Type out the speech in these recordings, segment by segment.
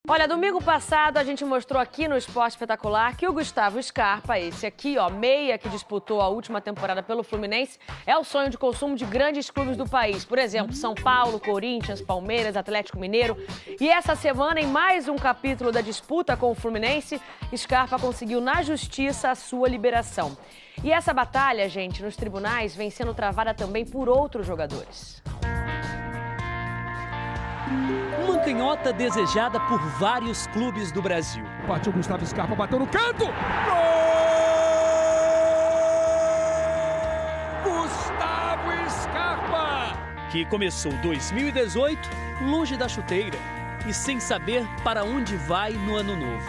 Olha, domingo passado a gente mostrou aqui no Esporte Espetacular que o Gustavo Scarpa, esse aqui, ó, meia que disputou a última temporada pelo Fluminense, é o sonho de consumo de grandes clubes do país. Por exemplo, São Paulo, Corinthians, Palmeiras, Atlético Mineiro. E essa semana, em mais um capítulo da disputa com o Fluminense, Scarpa conseguiu na justiça a sua liberação. E essa batalha, gente, nos tribunais vem sendo travada também por outros jogadores. Uma canhota desejada por vários clubes do Brasil. Partiu Gustavo Scarpa, bateu no canto! Gol! Gustavo Scarpa! Que começou 2018 longe da chuteira e sem saber para onde vai no ano novo.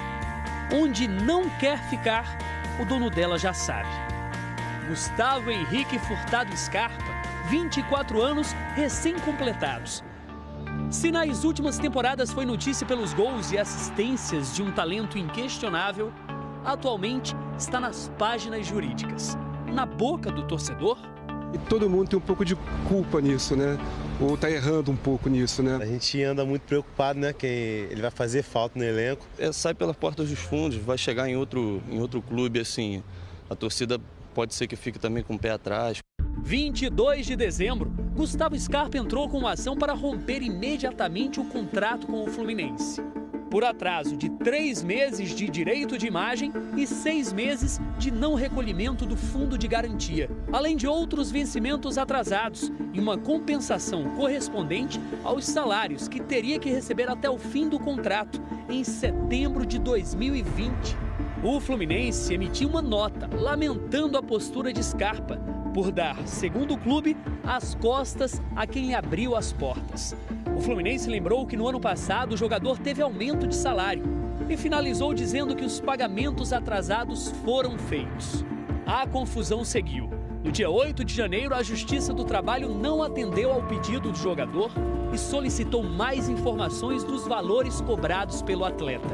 Onde não quer ficar, o dono dela já sabe. Gustavo Henrique Furtado Scarpa, 24 anos recém-completados. Se nas últimas temporadas foi notícia pelos gols e assistências de um talento inquestionável, atualmente está nas páginas jurídicas, na boca do torcedor. E todo mundo tem um pouco de culpa nisso, né? Ou tá errando um pouco nisso, né? A gente anda muito preocupado, né? Que ele vai fazer falta no elenco. Sai pelas portas dos fundos, vai chegar em outro clube, assim, a torcida pode ser que fique também com o pé atrás. 22 de dezembro, Gustavo Scarpa entrou com uma ação para romper imediatamente o contrato com o Fluminense. Por atraso de 3 meses de direito de imagem e 6 meses de não recolhimento do fundo de garantia, além de outros vencimentos atrasados e uma compensação correspondente aos salários que teria que receber até o fim do contrato, em setembro de 2020. O Fluminense emitiu uma nota lamentando a postura de Scarpa por dar, segundo o clube, as costas a quem lhe abriu as portas. O Fluminense lembrou que no ano passado o jogador teve aumento de salário e finalizou dizendo que os pagamentos atrasados foram feitos. A confusão seguiu. No dia 8 de janeiro, a Justiça do Trabalho não atendeu ao pedido do jogador e solicitou mais informações dos valores cobrados pelo atleta.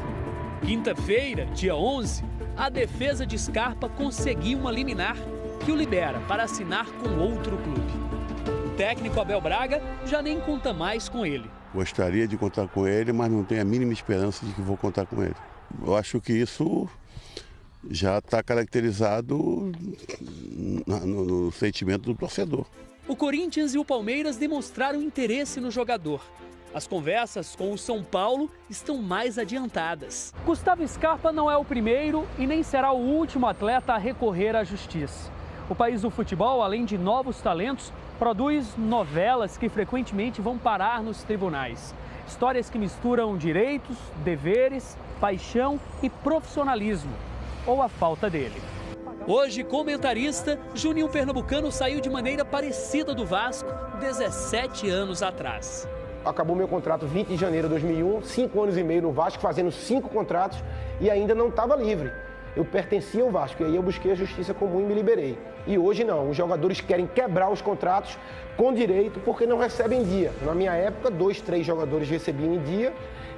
Quinta-feira, dia 11, a defesa de Scarpa conseguiu uma liminar que o libera para assinar com outro clube. O técnico Abel Braga já nem conta mais com ele. Gostaria de contar com ele, mas não tenho a mínima esperança de que vou contar com ele. Eu acho que isso já está caracterizado no sentimento do torcedor. O Corinthians e o Palmeiras demonstraram interesse no jogador. As conversas com o São Paulo estão mais adiantadas. Gustavo Scarpa não é o primeiro e nem será o último atleta a recorrer à justiça. O país do futebol, além de novos talentos, produz novelas que frequentemente vão parar nos tribunais. Histórias que misturam direitos, deveres, paixão e profissionalismo, ou a falta dele. Hoje, comentarista, Juninho Pernambucano saiu de maneira parecida do Vasco 17 anos atrás. Acabou meu contrato 20 de janeiro de 2001, 5 anos e meio no Vasco, fazendo 5 contratos e ainda não estava livre. Eu pertencia ao Vasco e aí eu busquei a justiça comum e me liberei. E hoje não, os jogadores querem quebrar os contratos com direito porque não recebem em dia. Na minha época, 2, 3 jogadores recebiam em dia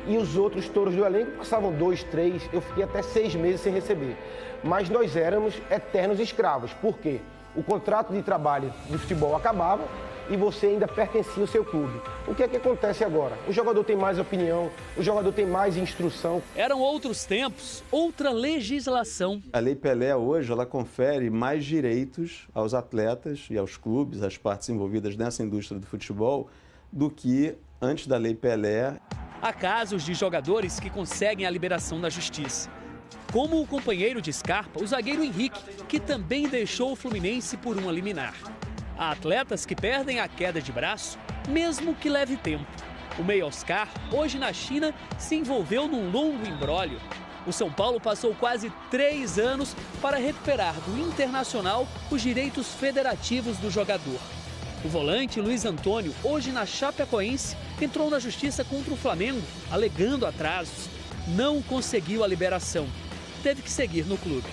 e os outros touros do elenco passavam 2, 3, eu fiquei até 6 meses sem receber. Mas nós éramos eternos escravos. Por quê? O contrato de trabalho do futebol acabava e você ainda pertencia ao seu clube. O que é que acontece agora? O jogador tem mais opinião, o jogador tem mais instrução. Eram outros tempos, outra legislação. A Lei Pelé hoje, ela confere mais direitos aos atletas e aos clubes, às partes envolvidas nessa indústria do futebol, do que antes da Lei Pelé. Há casos de jogadores que conseguem a liberação da justiça. Como o companheiro de Scarpa, o zagueiro Henrique, que também deixou o Fluminense por uma liminar. Há atletas que perdem a queda de braço, mesmo que leve tempo. O meia Oscar, hoje na China, se envolveu num longo imbróglio. O São Paulo passou quase 3 anos para recuperar do Internacional os direitos federativos do jogador. O volante Luiz Antônio, hoje na Chapecoense, entrou na justiça contra o Flamengo, alegando atrasos. Não conseguiu a liberação. Teve que seguir no clube.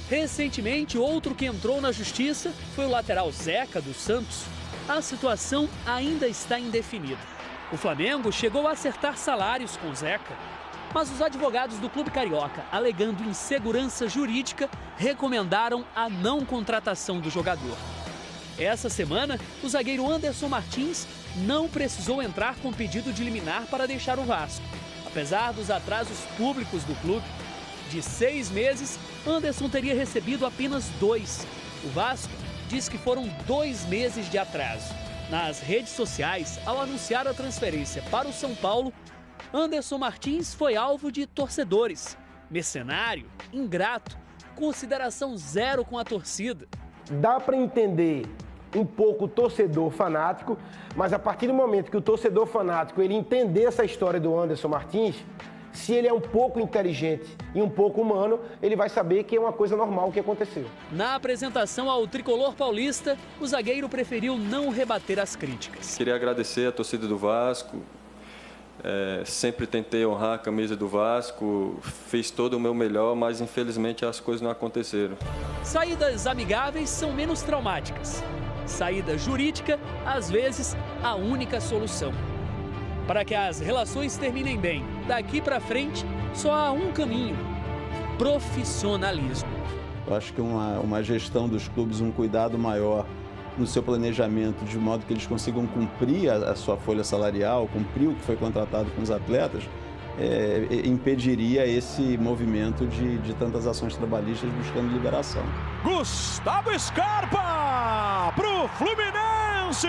Recentemente, outro que entrou na justiça foi o lateral Zeca, do Santos. A situação ainda está indefinida. O Flamengo chegou a acertar salários com Zeca, mas os advogados do clube carioca, alegando insegurança jurídica, recomendaram a não contratação do jogador. Essa semana, o zagueiro Anderson Martins não precisou entrar com pedido de liminar para deixar o Vasco. Apesar dos atrasos públicos do clube, de 6 meses, Anderson teria recebido apenas 2. O Vasco diz que foram 2 meses de atraso. Nas redes sociais, ao anunciar a transferência para o São Paulo, Anderson Martins foi alvo de torcedores. Mercenário, ingrato, consideração zero com a torcida. Dá para entender um pouco o torcedor fanático, mas a partir do momento que o torcedor fanático ele entender essa história do Anderson Martins, se ele é um pouco inteligente e um pouco humano, ele vai saber que é uma coisa normal que aconteceu. Na apresentação ao tricolor paulista, o zagueiro preferiu não rebater as críticas. Queria agradecer a torcida do Vasco, sempre tentei honrar a camisa do Vasco, fiz todo o meu melhor, mas infelizmente as coisas não aconteceram. Saídas amigáveis são menos traumáticas. Saída jurídica, às vezes, a única solução. Para que as relações terminem bem, daqui para frente, só há um caminho: profissionalismo. Eu acho que uma gestão dos clubes, um cuidado maior no seu planejamento, de modo que eles consigam cumprir a sua folha salarial, cumprir o que foi contratado com os atletas, impediria esse movimento de tantas ações trabalhistas buscando liberação. Gustavo Scarpa pro Fluminense!